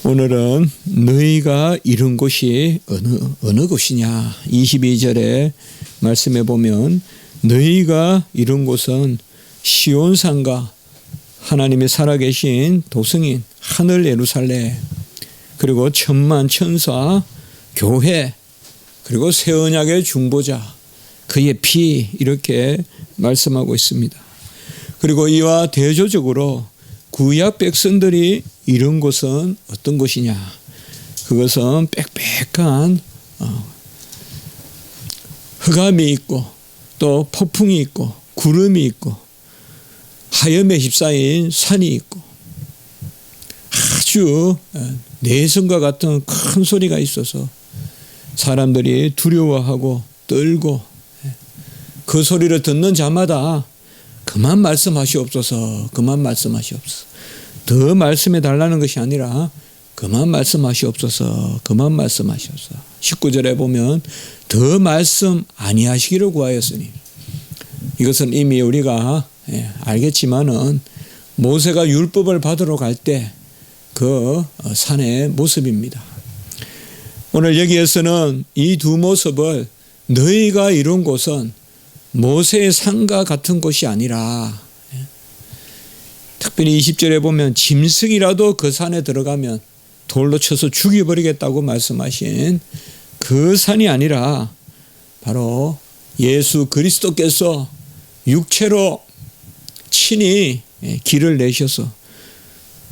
오늘은 너희가 이룬 곳이 어느 곳이냐 22절에 말씀해 보면 너희가 이룬 곳은 시온산과 하나님의 살아계신 도성인 하늘 예루살렘 그리고 천만 천사 교회 그리고 새 언약의 중보자 그의 피 이렇게 말씀하고 있습니다. 그리고 이와 대조적으로 구약 백성들이 이룬 곳은 어떤 곳이냐? 그것은 빽빽한 흑암이 있고 또 폭풍이 있고 구름이 있고 하염에 휩싸인 산이 있고 아주 내성과 같은 큰 소리가 있어서 사람들이 두려워하고 떨고 그 소리를 듣는 자마다 그만 말씀하시옵소서 그만 말씀하시옵소서 더 말씀해 달라는 것이 아니라 그만 말씀하시옵소서 그만 말씀하시옵소서 19절에 보면 더 말씀 아니하시기를 구하였으니 이것은 이미 우리가 알겠지만은 모세가 율법을 받으러 갈 때 그 산의 모습입니다. 오늘 여기에서는 이 두 모습을 너희가 이룬 곳은 모세의 산과 같은 곳이 아니라 특별히 20절에 보면 짐승이라도 그 산에 들어가면 돌로 쳐서 죽여버리겠다고 말씀하신 그 산이 아니라 바로 예수 그리스도께서 육체로 친히 길을 내셔서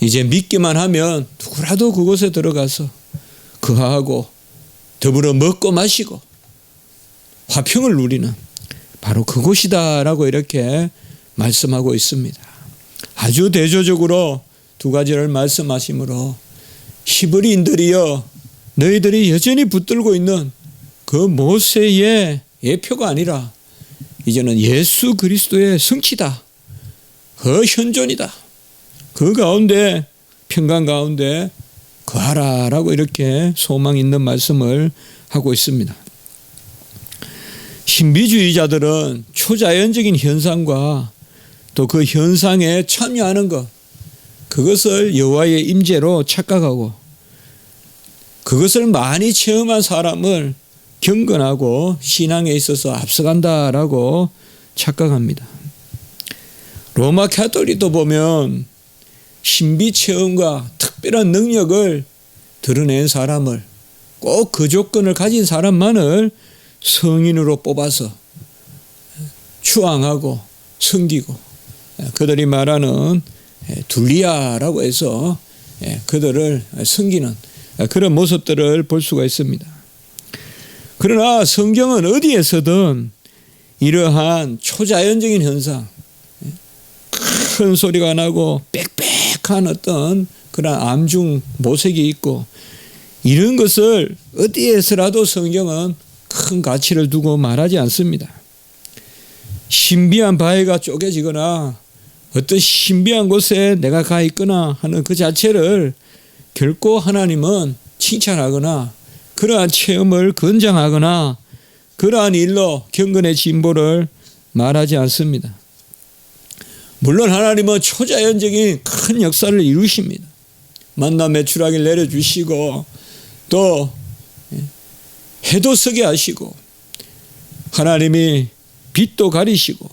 이제 믿기만 하면 누구라도 그곳에 들어가서 거하고 더불어 먹고 마시고 화평을 누리는 바로 그곳이다라고 이렇게 말씀하고 있습니다. 아주 대조적으로 두 가지를 말씀하시므로 히브리인들이여 너희들이 여전히 붙들고 있는 그 모세의 예표가 아니라 이제는 예수 그리스도의 성취다. 그 현존이다. 그 가운데 평강 가운데 거하라라고 이렇게 소망 있는 말씀을 하고 있습니다. 신비주의자들은 초자연적인 현상과 또 그 현상에 참여하는 것 그것을 여호와의 임재로 착각하고 그것을 많이 체험한 사람을 경건하고 신앙에 있어서 앞서간다라고 착각합니다. 로마 가톨릭도 보면 신비 체험과 특별한 능력을 드러낸 사람을 꼭 그 조건을 가진 사람만을 성인으로 뽑아서 추앙하고 섬기고 그들이 말하는 둘리아라고 해서 그들을 섬기는 그런 모습들을 볼 수가 있습니다. 그러나 성경은 어디에서든 이러한 초자연적인 현상 큰 소리가 나고 빽빽한 어떤 그런 암중 모색이 있고 이런 것을 어디에서라도 성경은 큰 가치를 두고 말하지 않습니다. 신비한 바위가 쪼개지거나 어떤 신비한 곳에 내가 가 있거나 하는 그 자체를 결코 하나님은 칭찬하거나 그러한 체험을 권장하거나 그러한 일로 경건의 진보를 말하지 않습니다. 물론 하나님은 초자연적인 큰 역사를 이루십니다. 만나 메추라기를 내려주시고 또 해도 서게 하시고 하나님이 빛도 가리시고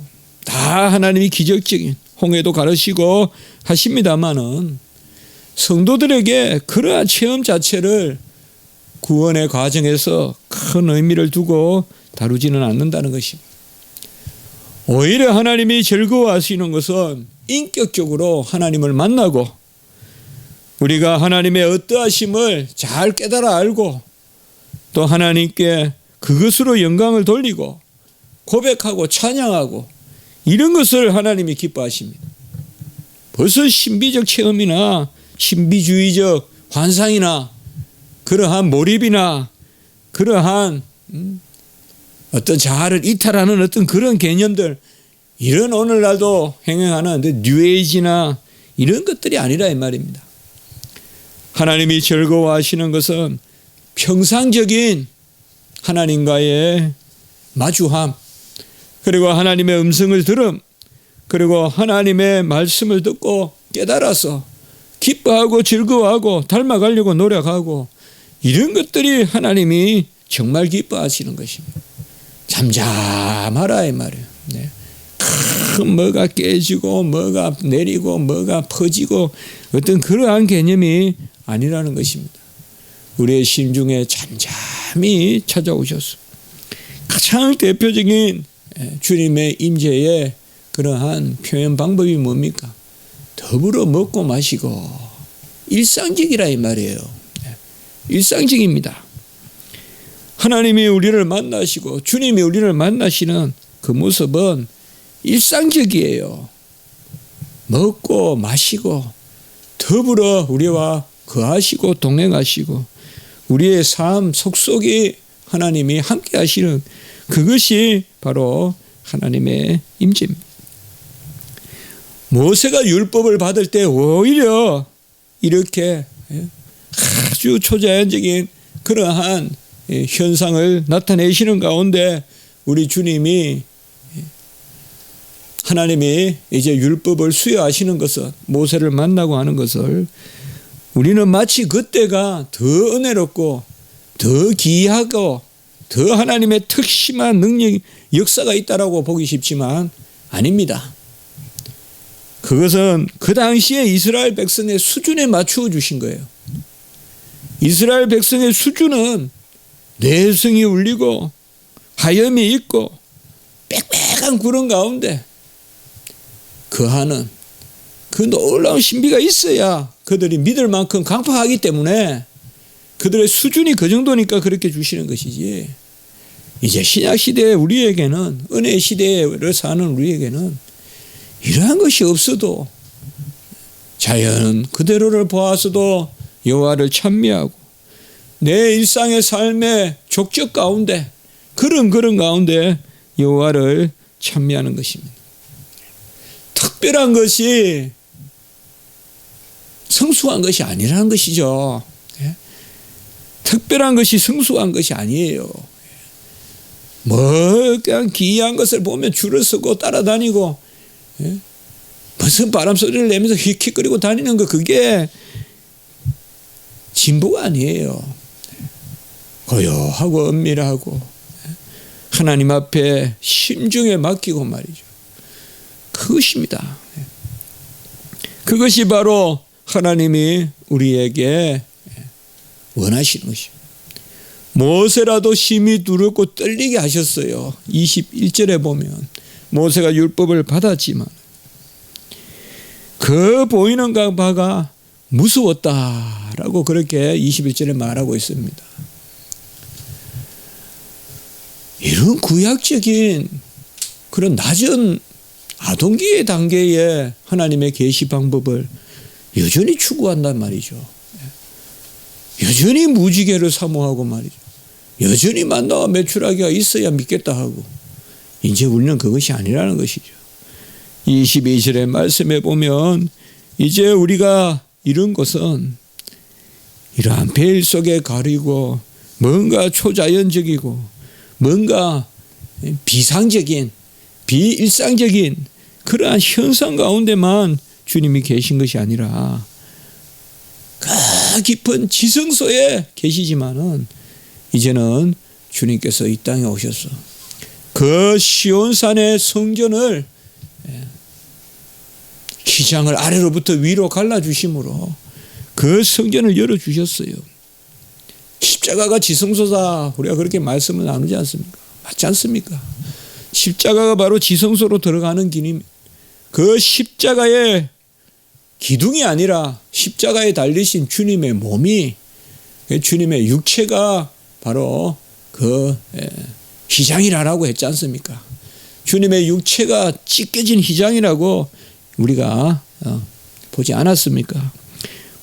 다 하나님이 기적적인 홍해도 가르시고 하십니다마는 성도들에게 그러한 체험 자체를 구원의 과정에서 큰 의미를 두고 다루지는 않는다는 것입니다. 오히려 하나님이 즐거워하시는 것은 인격적으로 하나님을 만나고 우리가 하나님의 어떠하심을 잘 깨달아 알고 또 하나님께 그것으로 영광을 돌리고 고백하고 찬양하고 이런 것을 하나님이 기뻐하십니다. 벌써 신비적 체험이나 신비주의적 환상이나 그러한 몰입이나 그러한 어떤 자아를 이탈하는 어떤 그런 개념들 이런 오늘날도 행행하는 뉴에이지나 이런 것들이 아니라 이 말입니다. 하나님이 즐거워하시는 것은 평상적인 하나님과의 마주함 그리고 하나님의 음성을 들음 그리고 하나님의 말씀을 듣고 깨달아서 기뻐하고 즐거워하고 닮아가려고 노력하고 이런 것들이 하나님이 정말 기뻐하시는 것입니다. 잠잠하라 이 말이에요. 네. 뭐가 깨지고 뭐가 내리고 뭐가 퍼지고 어떤 그러한 개념이 아니라는 것입니다. 우리의 심중에 잠잠히 찾아오셔서 가장 대표적인 주님의 임재의 그러한 표현 방법이 뭡니까? 더불어 먹고 마시고 일상적이라 이 말이에요. 일상적입니다. 하나님이 우리를 만나시고 주님이 우리를 만나시는 그 모습은 일상적이에요. 먹고 마시고 더불어 우리와 거하시고 동행하시고 우리의 삶 속속이 하나님이 함께 하시는 그것이 바로 하나님의 임재입니다. 모세가 율법을 받을 때 오히려 이렇게 아주 초자연적인 그러한 현상을 나타내시는 가운데 우리 주님이 하나님이 이제 율법을 수여하시는 것은 모세를 만나고 하는 것을 우리는 마치 그때가 더 은혜롭고 더 기이하고 더 하나님의 특심한 능력 역사가 있다라고 보기 쉽지만 아닙니다. 그것은 그 당시에 이스라엘 백성의 수준에 맞추어 주신 거예요. 이스라엘 백성의 수준은 내성이 울리고 하염이 있고 빽빽한 구름 가운데 거하는 그 놀라운 신비가 있어야 그들이 믿을 만큼 강팍하기 때문에 그들의 수준이 그 정도니까 그렇게 주시는 것이지. 이제 신약 시대에 우리에게는 은혜 시대를 사는 우리에게는 이러한 것이 없어도 자연 그대로를 보아서도 여호와를 찬미하고 내 일상의 삶의 족적 가운데 그런 가운데 여호와를 찬미하는 것입니다. 특별한 것이 성숙한 것이 아니라는 것이죠. 특별한 것이 성숙한 것이 아니에요. 뭐 그냥 기이한 것을 보면 줄을 서고 따라다니고 무슨 바람 소리를 내면서 휙휙거리고 다니는 거 그게 진보가 아니에요. 고요하고 은밀하고 하나님 앞에 심중에 맡기고 말이죠. 그것입니다. 그것이 바로 하나님이 우리에게 원하시는 것입니다. 모세라도 심히 두렵고 떨리게 하셨어요. 21절에 보면 모세가 율법을 받았지만 그 보이는 바가 무서웠다라고 그렇게 21절에 말하고 있습니다. 이런 구약적인 그런 낮은 아동기의 단계의 하나님의 계시 방법을 여전히 추구한단 말이죠. 여전히 무지개를 사모하고 말이죠. 여전히 만나와 메추라기가 있어야 믿겠다 하고 이제 우리는 그것이 아니라는 것이죠. 22절의 말씀에 보면 이제 우리가 이런 것은 이러한 베일 속에 가리고 뭔가 초자연적이고 뭔가 비상적인 비일상적인 그러한 현상 가운데만 주님이 계신 것이 아니라 그 깊은 지성소에 계시지만은 이제는 주님께서 이 땅에 오셔서 그 시온산의 성전을 기장을 아래로부터 위로 갈라주심으로 그 성전을 열어주셨어요. 십자가가 지성소다 우리가 그렇게 말씀을 나누지 않습니까? 맞지 않습니까? 십자가가 바로 지성소로 들어가는 길입니다. 그 십자가의 기둥이 아니라 십자가에 달리신 주님의 몸이 주님의 육체가 바로 그 휘장이라고 했지 않습니까? 주님의 육체가 찢겨진 휘장이라고 우리가 보지 않았습니까?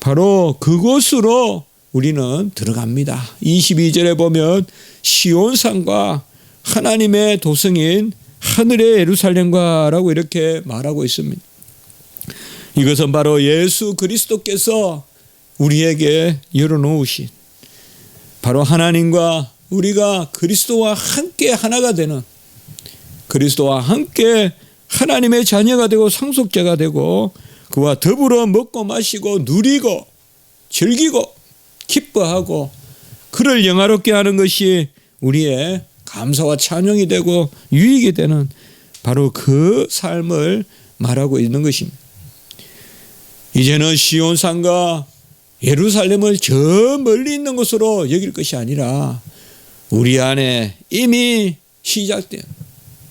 바로 그곳으로 우리는 들어갑니다. 22절에 보면 시온산과 하나님의 도성인 하늘의 예루살렘과라고 이렇게 말하고 있습니다. 이것은 바로 예수 그리스도께서 우리에게 열어놓으신 바로 하나님과 우리가 그리스도와 함께 하나가 되는 그리스도와 함께 하나님의 자녀가 되고 상속자가 되고 그 그와 더불어 먹고 마시고 누리고 즐기고 기뻐하고 그를 영화롭게 하는 것이 우리의 감사와 찬양이 되고 유익이 되는 바로 그 삶을 말하고 있는 것입니다. 이제는 시온산과 예루살렘을 저 멀리 있는 곳으로 여길 것이 아니라 우리 안에 이미 시작된,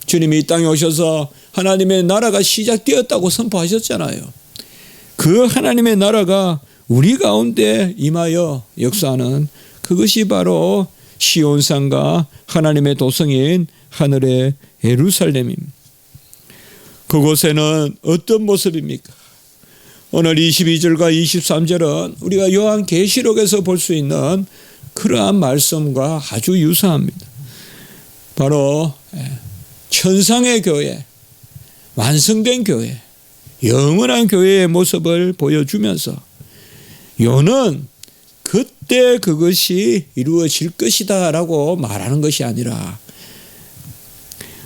주님이 이 땅에 오셔서 하나님의 나라가 시작되었다고 선포하셨잖아요. 그 하나님의 나라가 우리 가운데 임하여 역사하는 그것이 바로 시온산과 하나님의 도성인 하늘의 예루살렘입니다. 그곳에는 어떤 모습입니까? 오늘 22절과 23절은 우리가 요한계시록에서 볼 수 있는 그러한 말씀과 아주 유사합니다. 바로 천상의 교회, 완성된 교회, 영원한 교회의 모습을 보여주면서 요는 그때 그것이 이루어질 것이다 라고 말하는 것이 아니라,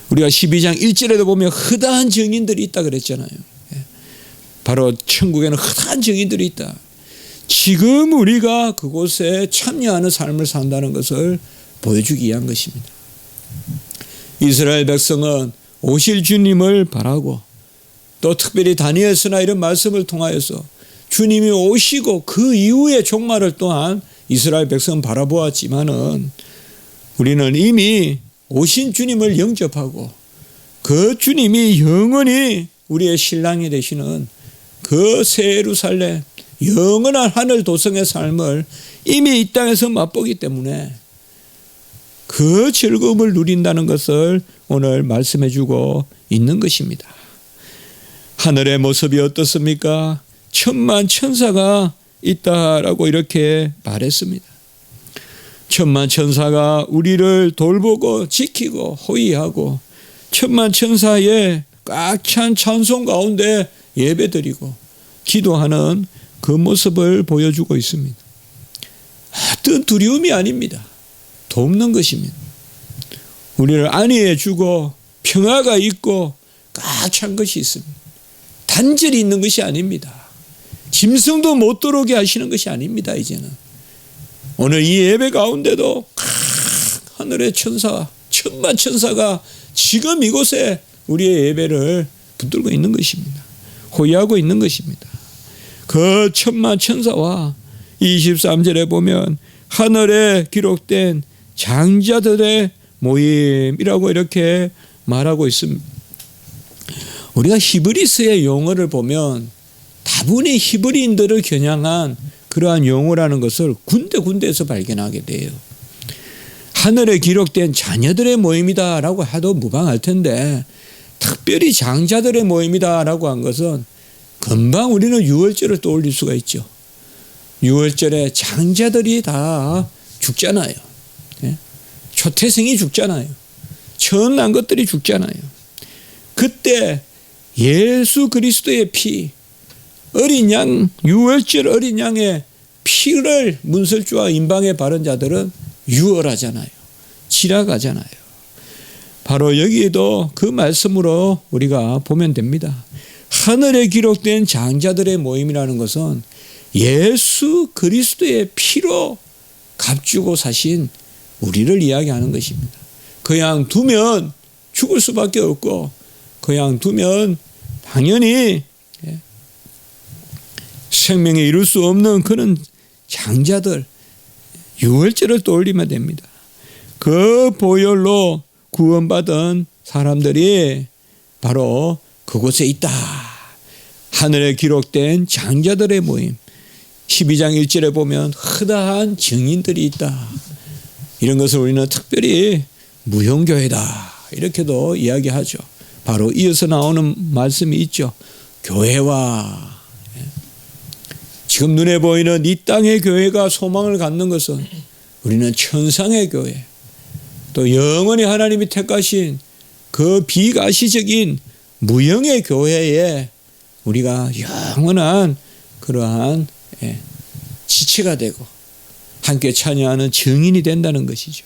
우리가 12장 1절에도 보면 허다한 증인들이 있다 그랬잖아요. 바로 천국에는 허다한 증인들이 있다. 지금 우리가 그곳에 참여하는 삶을 산다는 것을 보여주기 위한 것입니다. 이스라엘 백성은 오실 주님을 바라고, 또 특별히 다니엘서나 이런 말씀을 통하여서 주님이 오시고 그 이후의 종말을 또한 이스라엘 백성은 바라보았지만은, 우리는 이미 오신 주님을 영접하고 그 주님이 영원히 우리의 신랑이 되시는 그 새 예루살렘, 영원한 하늘 도성의 삶을 이미 이 땅에서 맛보기 때문에 그 즐거움을 누린다는 것을 오늘 말씀해 주고 있는 것입니다. 하늘의 모습이 어떻습니까? 천만 천사가 있다라고 이렇게 말했습니다. 천만 천사가 우리를 돌보고 지키고 호위하고 천만 천사의 꽉 찬 찬송 가운데 예배드리고 기도하는 그 모습을 보여주고 있습니다. 어떤 두려움이 아닙니다. 돕는 것입니다. 우리를 안위해 주고 평화가 있고 꽉 찬 것이 있습니다. 단절이 있는 것이 아닙니다. 짐승도 못 들어오게 하시는 것이 아닙니다. 이제는 오늘 이 예배 가운데도 하늘의 천사, 천만 천사가 지금 이곳에 우리의 예배를 붙들고 있는 것입니다. 호위하고 있는 것입니다. 그 천만 천사와 23절에 보면 하늘에 기록된 장자들의 모임이라고 이렇게 말하고 있습니다. 우리가 히브리서의 용어를 보면 다분히 히브리인들을 겨냥한 그러한 용어라는 것을 군데군데에서 발견하게 돼요. 하늘에 기록된 자녀들의 모임이다라고 해도 무방할 텐데, 특별히 장자들의 모임이다라고 한 것은 금방 우리는 유월절을 떠올릴 수가 있죠. 유월절에 장자들이 다 죽잖아요. 초태생이 죽잖아요. 처음 난 것들이 죽잖아요. 그때 예수 그리스도의 피, 어린 양, 유월절 어린 양의 피를 문설주와 임방에 바른 자들은 유월하잖아요. 지나가잖아요. 바로 여기에도 그 말씀으로 우리가 보면 됩니다. 하늘에 기록된 장자들의 모임이라는 것은 예수 그리스도의 피로 값주고 사신 우리를 이야기하는 것입니다. 그냥 두면 죽을 수밖에 없고, 그냥 두면 당연히 생명에 이룰 수 없는 그런 장자들, 유월절을 떠올리면 됩니다. 그 보혈로 구원받은 사람들이 바로 그곳에 있다. 하늘에 기록된 장자들의 모임. 12장 1절에 보면 허다한 증인들이 있다. 이런 것을 우리는 특별히 무형교회다 이렇게도 이야기하죠. 바로 이어서 나오는 말씀이 있죠. 교회와, 지금 눈에 보이는 이 땅의 교회가 소망을 갖는 것은 우리는 천상의 교회, 또 영원히 하나님이 택하신 그 비가시적인 무형의 교회에 우리가 영원한 그러한 지체가 되고 함께 찬양하는 증인이 된다는 것이죠.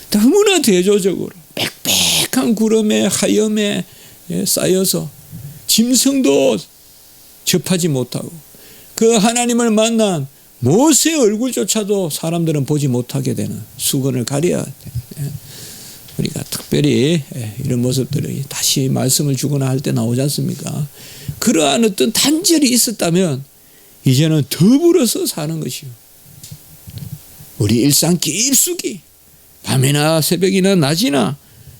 너무나 대조적으로 빽빽한 구름의 하염에 쌓여서 짐승도 접하지 못하고 그 하나님을 만난 모세 얼굴조차도 사람들은 보지 못하게 되는 수건을 가려야 되는, 우리가 특별히 이런 모습들이 다시 말씀을 주거나 할 때 나오지 않습니까? 그러한 어떤 단절이 있었다면 이제는 더불어서 사는 것이요, 우리 일상 깊숙이 밤이나 새벽이나 낮이나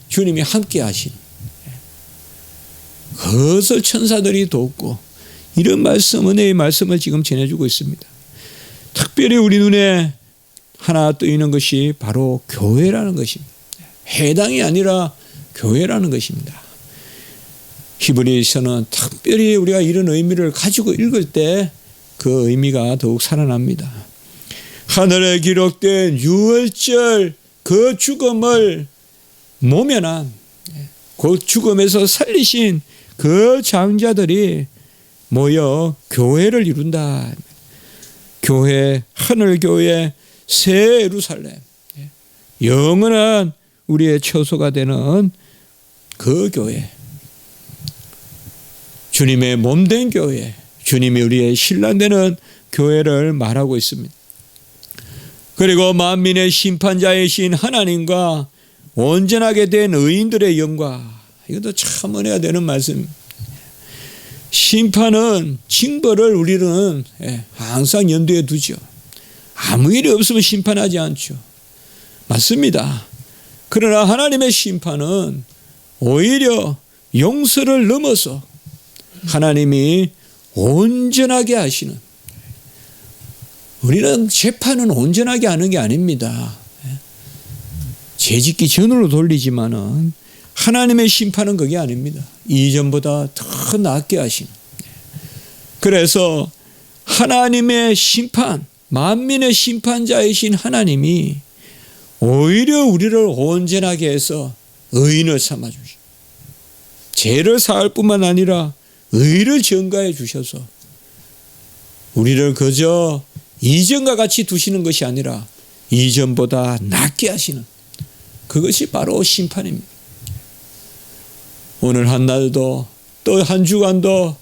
주님이 함께 하시는, 그것을 천사들이 돕고 이런 말씀, 은혜의 말씀을 지금 전해주고 있습니다. 특별히 우리 눈에 하나 뜨이는 것이 바로 교회라는 것입니다. 회당이 아니라 교회라는 것입니다. 히브리서는 특별히 우리가 이런 의미를 가지고 읽을 때 그 의미가 더욱 살아납니다. 하늘에 기록된 유월절 그 죽음을 모면한, 그 죽음에서 살리신 그 장자들이 모여 교회를 이룬다. 교회, 하늘교회, 새 예루살렘, 영원한 우리의 처소가 되는 그 교회, 주님의 몸된 교회, 주님이 우리의 신랑 되는 교회를 말하고 있습니다. 그리고 만민의 심판자이신 하나님과 온전하게 된 의인들의 영광, 이것도 참 은혜가 되는 말씀입니다. 심판은, 징벌을 우리는 항상 염두에 두죠. 아무 일이 없으면 심판하지 않죠. 맞습니다. 그러나 하나님의 심판은 오히려 용서를 넘어서 하나님이 온전하게 하시는, 우리는 재판은 온전하게 하는 게 아닙니다. 죄짓기 전으로 돌리지만은 하나님의 심판은 그게 아닙니다. 이전보다 더 낫게 하시는. 그래서 하나님의 심판, 만민의 심판자이신 하나님이 오히려 우리를 온전하게 해서 의인을 삼아주시고 죄를 사할 뿐만 아니라 의를 전가해 주셔서 우리를 그저 이전과 같이 두시는 것이 아니라 이전보다 낫게 하시는, 그것이 바로 심판입니다. 오늘 한날도 또 한 주간도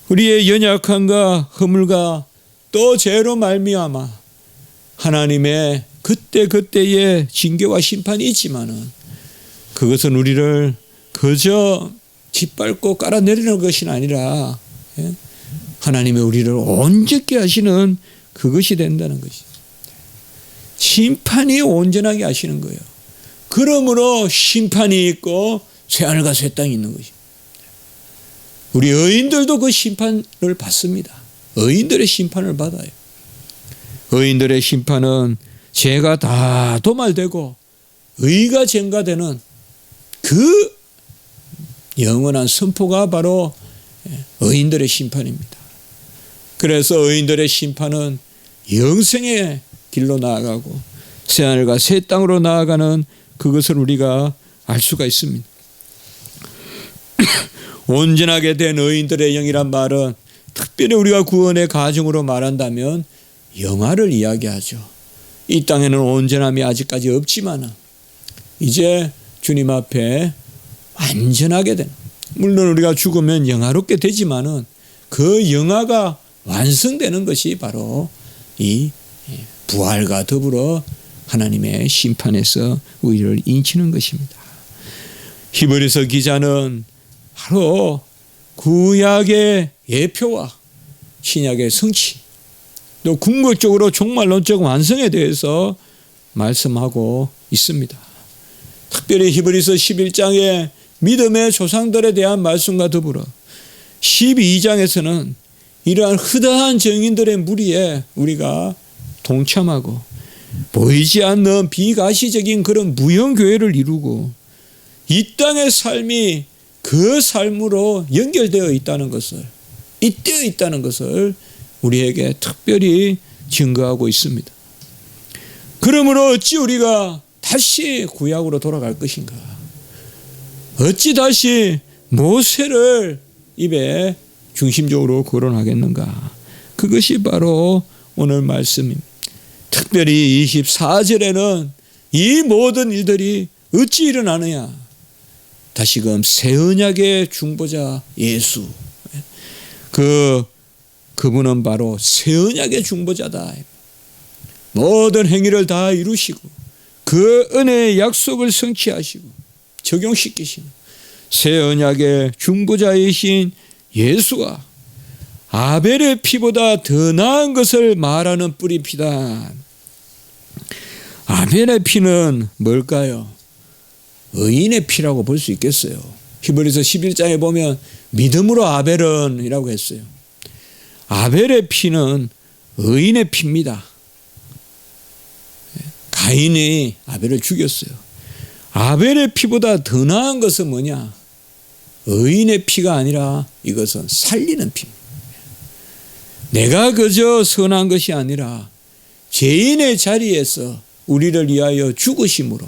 우리의 연약함과 허물과 또 죄로 말미암아 하나님의 그때그때의 징계와 심판이 있지만은 그것은 우리를 그저 짓밟고 깔아내리는 것이 아니라 하나님의 우리를 온전케 하시는 그것이 된다는 것이죠. 심판이 온전하게 하시는 거예요. 그러므로 심판이 있고 새하늘과 새 땅이 있는 것입니다. 우리 의인들도 그 심판을 받습니다. 의인들의 심판을 받아요. 의인들의 심판은 죄가 다 도말되고 의가 전가되는 그 영원한 선포가 바로 의인들의 심판입니다. 그래서 의인들의 심판은 영생의 길로 나아가고 새하늘과 새 땅으로 나아가는 그것을 우리가 알 수가 있습니다. 온전하게 된 의인들의 영이란 말은 특별히 우리가 구원의 가정으로 말한다면 영화를 이야기하죠. 이 땅에는 온전함이 아직까지 없지만 이제 주님 앞에 완전하게 되는, 물론 우리가 죽으면 영화롭게 되지만은 그 영화가 완성되는 것이 바로 이 부활과 더불어 하나님의 심판에서 우리를 인치는 것입니다. 히브리서 기자는 바로 구약의 예표와 신약의 성취, 또 궁극적으로 종말론적 완성에 대해서 말씀하고 있습니다. 특별히 히브리서 11장의 믿음의 조상들에 대한 말씀과 더불어 12장에서는 이러한 흐다한 증인들의 무리에 우리가 동참하고 보이지 않는 비가시적인 그런 무형교회를 이루고 이 땅의 삶이 그 삶으로 연결되어 있다는 것을, 잇대어 있다는 것을 우리에게 특별히 증거하고 있습니다. 그러므로 어찌 우리가 다시 구약으로 돌아갈 것인가? 어찌 다시 모세를 입에 중심적으로 거론하겠는가? 그것이 바로 오늘 말씀입니다. 특별히 24절에는 이 모든 일들이 어찌 일어나느냐? 다시금 새 언약의 중보자 예수, 그분은 바로 새 언약의 중보자다. 모든 행위를 다 이루시고 그 은혜의 약속을 성취하시고 적용시키시는 새 언약의 중보자이신 예수가 아벨의 피보다 더 나은 것을 말하는 뿌리 피다. 아벨의 피는 뭘까요? 의인의 피라고 볼 수 있겠어요. 히브리서 11장에 보면 믿음으로 아벨은 이라고 했어요. 아벨의 피는 의인의 피입니다. 가인이 아벨을 죽였어요. 아벨의 피보다 더 나은 것은 뭐냐? 의인의 피가 아니라 이것은 살리는 피입니다. 내가 그저 선한 것이 아니라 죄인의 자리에서 우리를 위하여 죽으심으로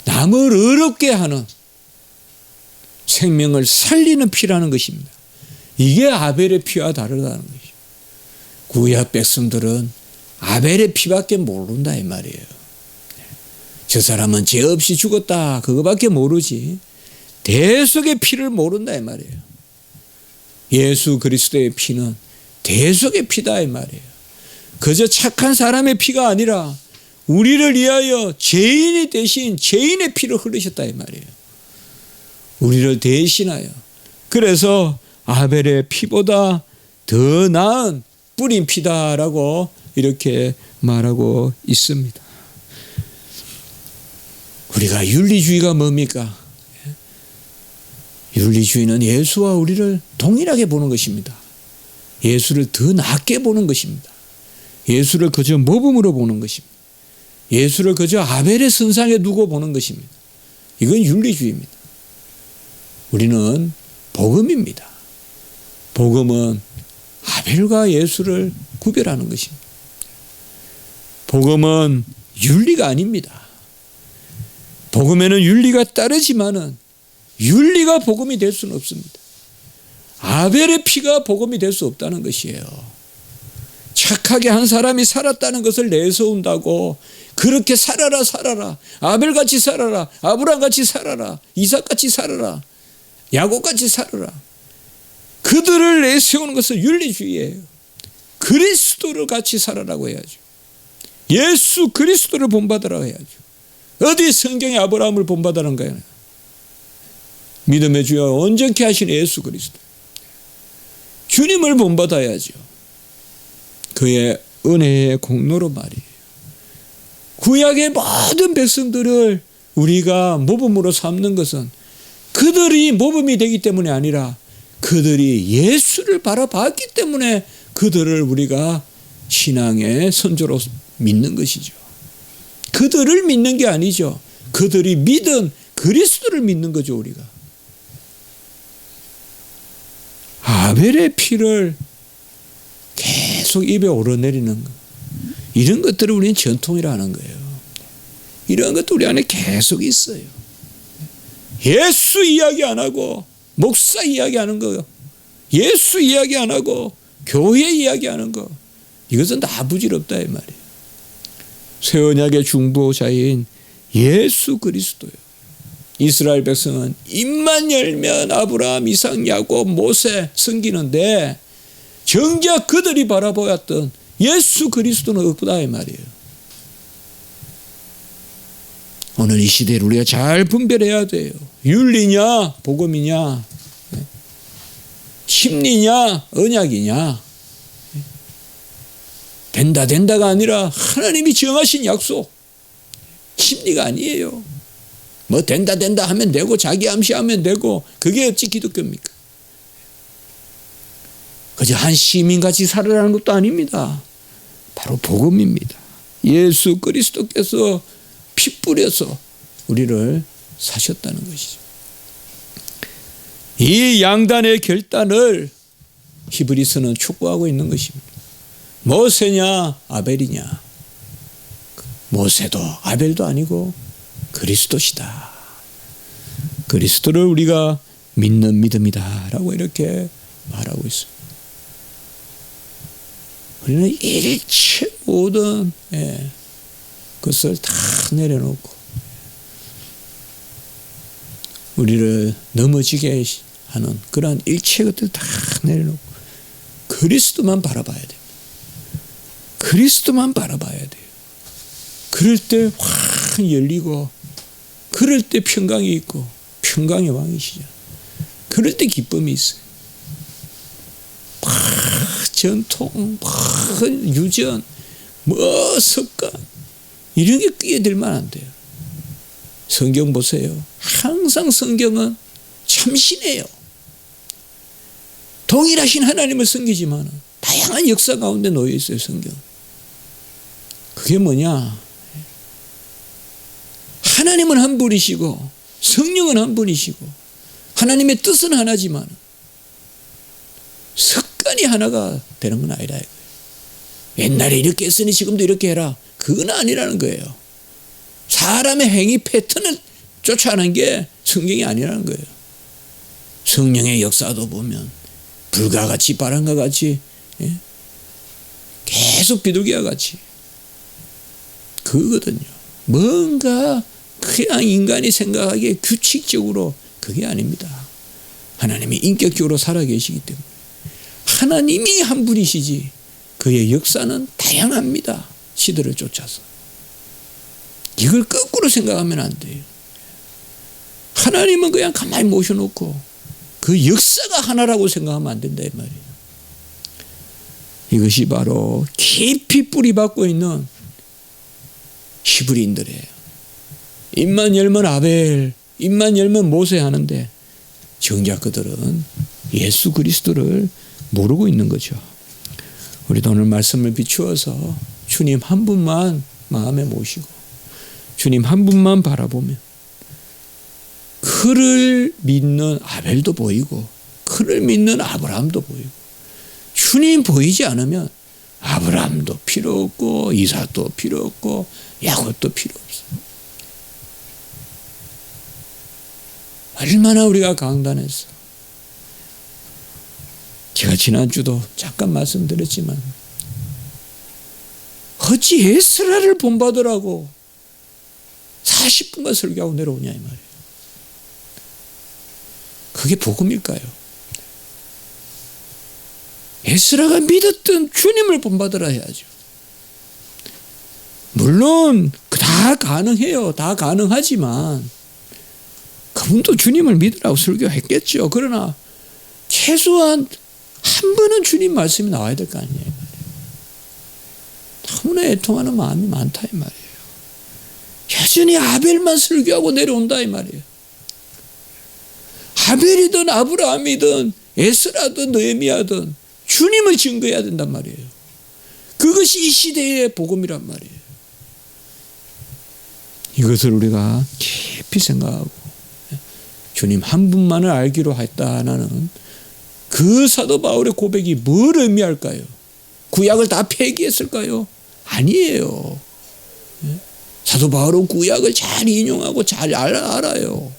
남을 의롭게 하는 생명을 살리는 피라는 것입니다. 이게 아벨의 피와 다르다는 것이죠. 구약 백성들은 아벨의 피밖에 모른다 이 말이에요. 저 사람은 죄 없이 죽었다 그거밖에 모르지 대속의 피를 모른다 이 말이에요. 예수 그리스도의 피는 대속의 피다 이 말이에요. 그저 착한 사람의 피가 아니라 우리를 위하여 죄인이 대신 죄인의 피를 흘리셨다 이 말이에요. 우리를 대신하여. 그래서 아벨의 피보다 더 나은 뿌린 피다라고 이렇게 말하고 있습니다. 우리가 윤리주의가 뭡니까? 윤리주의는 예수와 우리를 동일하게 보는 것입니다. 예수를 더 낮게 보는 것입니다. 예수를 그저 모범으로 보는 것입니다. 예수를 그저 아벨의 선상에 두고 보는 것입니다. 이건 윤리주의입니다. 우리는 복음입니다. 복음은 아벨과 예수를 구별하는 것입니다. 복음은 윤리가 아닙니다. 복음에는 윤리가 따르지만은 윤리가 복음이 될 수는 없습니다. 아벨의 피가 복음이 될 수 없다는 것이에요. 착하게 한 사람이 살았다는 것을 내세운다고 그렇게 살아라 아벨같이 살아라 아브람같이 살아라 이삭같이 살아라 야곱같이 살아라 그들을 내세우는 것은 윤리주의예요. 그리스도를 같이 살아라고 해야죠. 예수 그리스도를 본받으라고 해야죠. 어디 성경에 아브라함을 본받으란가요? 믿음의 주여 온전케 하신 예수 그리스도 주님을 본받아야죠. 그의 은혜의 공로로 말이에요. 구약의 모든 백성들을 우리가 모범으로 삼는 것은 그들이 모범이 되기 때문이 아니라 그들이 예수를 바라봤기 때문에 그들을 우리가 신앙의 선조로 믿는 것이죠. 그들을 믿는 게 아니죠. 그들이 믿은 그리스도를 믿는 거죠. 우리가 아벨의 피를 계속 입에 오르내리는 것, 이런 것들을 우리는 전통이라 하는 거예요. 이런 것도 우리 안에 계속 있어요. 예수 이야기 안 하고 목사 이야기 하는 거, 예수 이야기 안 하고 교회 이야기 하는 거, 이것은 다 부질없다 이 말이에요. 새 언약의 중보자인 예수 그리스도요. 이스라엘 백성은 입만 열면 아브라함, 이삭, 야곱, 모세 섬기는데 정작 그들이 바라보았던 예수 그리스도는 없다 이 말이에요. 오늘 이 시대를 우리가 잘 분별해야 돼요. 윤리냐 복음이냐, 심리냐 언약이냐. 된다가 아니라 하나님이 정하신 약속, 심리가 아니에요. 뭐 된다 하면 되고 자기 암시하면 되고, 그게 어찌 기독교입니까? 그저 한 시민같이 살아라는 것도 아닙니다. 바로 복음입니다. 예수 그리스도께서 피 뿌려서 우리를 사셨다는 것이죠. 이 양단의 결단을 히브리서는 촉구하고 있는 것입니다. 모세냐 아벨이냐. 모세도 아벨도 아니고 그리스도시다. 그리스도를 우리가 믿는 믿음이다 라고 이렇게 말하고 있습니다. 우리는 일체 모든 것을 다 내려놓고 우리를 넘어지게 하는 그러한 일체 것들 다 내려놓고 그리스도만 바라봐야 됩니다. 그리스도만 바라봐야 돼요. 그럴 때 확 열리고, 그럴 때 평강이 있고, 평강의 왕이시죠. 그럴 때 기쁨이 있어요. 막 전통, 막 유전, 뭐 습관 이런 게 끼어들면 안 돼요. 성경 보세요. 항상 성경은 참신해요. 동일하신 하나님을 섬기지만 다양한 역사 가운데 놓여 있어요. 성경. 그게 뭐냐? 하나님은 한 분이시고 성령은 한 분이시고 하나님의 뜻은 하나지만 습관이 하나가 되는 건 아니라 이거예요. 옛날에 이렇게 했으니 지금도 이렇게 해라. 그건 아니라는 거예요. 사람의 행위 패턴을 쫓아가는 게 성경이 아니라는 거예요. 성령의 역사도 보면 불과 같이 바람과 같이 계속 비둘기와 같이 그거거든요. 뭔가 그냥 인간이 생각하기에 규칙적으로 그게 아닙니다. 하나님이 인격적으로 살아계시기 때문에 하나님이 한 분이시지 그의 역사는 다양합니다. 시대를 쫓아서. 이걸 거꾸로 생각하면 안 돼요. 하나님은 그냥 가만히 모셔놓고 그 역사가 하나라고 생각하면 안 된다 이 말이에요. 이것이 바로 깊이 뿌리 박고 있는 히브리인들이에요. 입만 열면 아벨, 입만 열면 모세 하는데 정작 그들은 예수 그리스도를 모르고 있는 거죠. 우리도 오늘 말씀을 비추어서 주님 한 분만 마음에 모시고 주님 한 분만 바라보면 그를 믿는 아벨도 보이고 그를 믿는 아브라함도 보이고 주님 보이지 않으면 아브라함도 필요 없고 이삭도 필요 없고 야곱도 필요 없어요. 얼마나 우리가 강단했어. 제가 지난주도 잠깐 말씀드렸지만 어찌 에스라를 본받으라고 40분간 설교하고 내려오냐 이 말이에요. 그게 복음일까요? 에스라가 믿었던 주님을 본받으라 해야죠. 물론 다 가능해요. 다 가능하지만 그분도 주님을 믿으라고 설교했겠죠. 그러나 최소한 한 번은 주님 말씀이 나와야 될 거 아니에요. 너무나 애통하는 마음이 많다 이 말이에요. 여전히 아벨만 설교하고 내려온다 이 말이에요. 아벨이든 아브라함이든 에스라든 느헤미야든 주님을 증거해야 된단 말이에요. 그것이 이 시대의 복음이란 말이에요. 이것을 우리가 깊이 생각하고 주님 한 분만을 알기로 했다는 그 사도 바울의 고백이 뭘 의미할까요? 구약을 다 폐기했을까요? 아니에요. 사도 바울은 구약을 잘 인용하고 잘 알아요.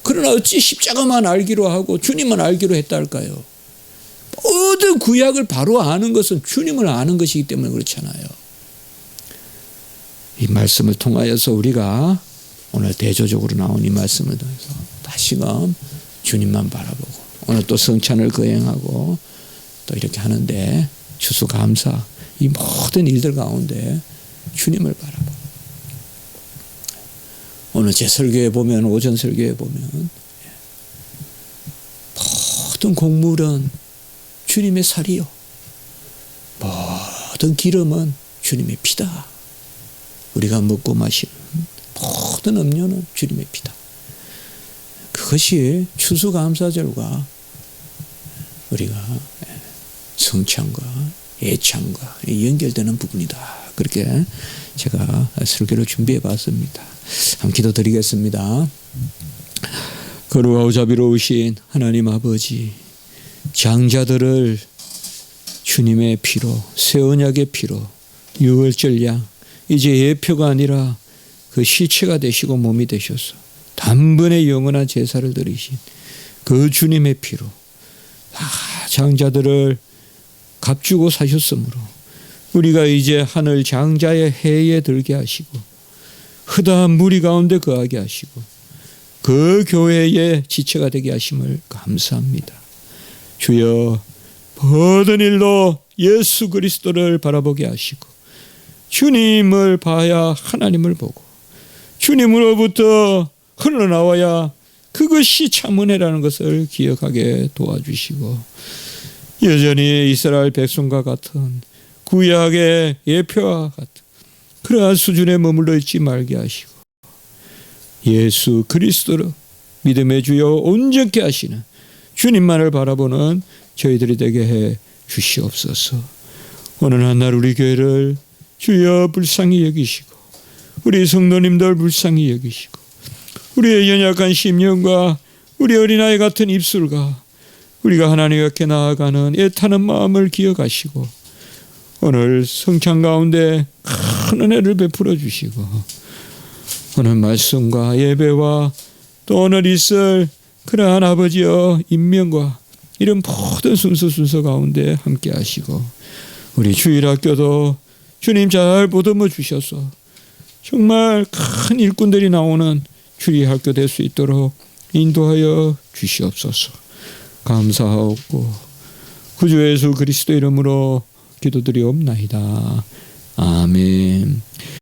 그러나 어찌 십자가만 알기로 하고 주님만 알기로 했다 할까요? 모든 구약을 바로 아는 것은 주님을 아는 것이기 때문에 그렇잖아요. 이 말씀을 통하여서 우리가 오늘 대조적으로 나온 이 말씀을 통해서 다시금 주님만 바라보고 오늘 또 성찬을 거행하고 또 이렇게 하는데 추수감사 이 모든 일들 가운데 주님을 바라보고 오늘 제 설교에 보면 오전 설교에 보면 모든 곡물은 주님의 살이요 모든 기름은 주님의 피다. 우리가 먹고 마시는 모든 음료는 주님의 피다. 그것이 추수감사절과 우리가 성찬과 예찬과 연결되는 부분이다. 그렇게 제가 설교를 준비해 봤습니다. 한번 기도드리겠습니다. 거룩하고 자비로우신 하나님 아버지, 장자들을 주님의 피로, 새 언약의 피로, 유월절 양 이제 예표가 아니라 그 실체가 되시고 몸이 되셔서 단번에 영원한 제사를 드리신 그 주님의 피로 장자들을 값주고 사셨으므로 우리가 이제 하늘 장자의 해에 들게 하시고 흐다한 무리 가운데 거하게 하시고 그 교회의 지체가 되게 하심을 감사합니다. 주여, 모든 일로 예수 그리스도를 바라보게 하시고 주님을 봐야 하나님을 보고 주님으로부터 흘러나와야 그것이 참 은혜라는 것을 기억하게 도와주시고 여전히 이스라엘 백성과 같은 구약의 예표와 같은 그러한 수준에 머물러 있지 말게 하시고 예수 그리스도로 믿음의 주여 온전케 하시는 주님만을 바라보는 저희들이 되게 해 주시옵소서. 오늘 한날 우리 교회를 주여 불쌍히 여기시고 우리 성도님들 불쌍히 여기시고 우리의 연약한 심령과 우리 어린아이 같은 입술과 우리가 하나님께 나아가는 애타는 마음을 기억하시고 오늘 성찬 가운데 큰 은혜를 베풀어 주시고 오늘 말씀과 예배와 또 오늘 있을 그러한 아버지여 임명과 이런 모든 순서 가운데 함께 하시고 우리 주일학교도 주님 잘 보듬어 주셔서 정말 큰 일꾼들이 나오는 주일학교 될 수 있도록 인도하여 주시옵소서. 감사하옵고 구주 예수 그리스도 이름으로 기도드리옵나이다. 아멘.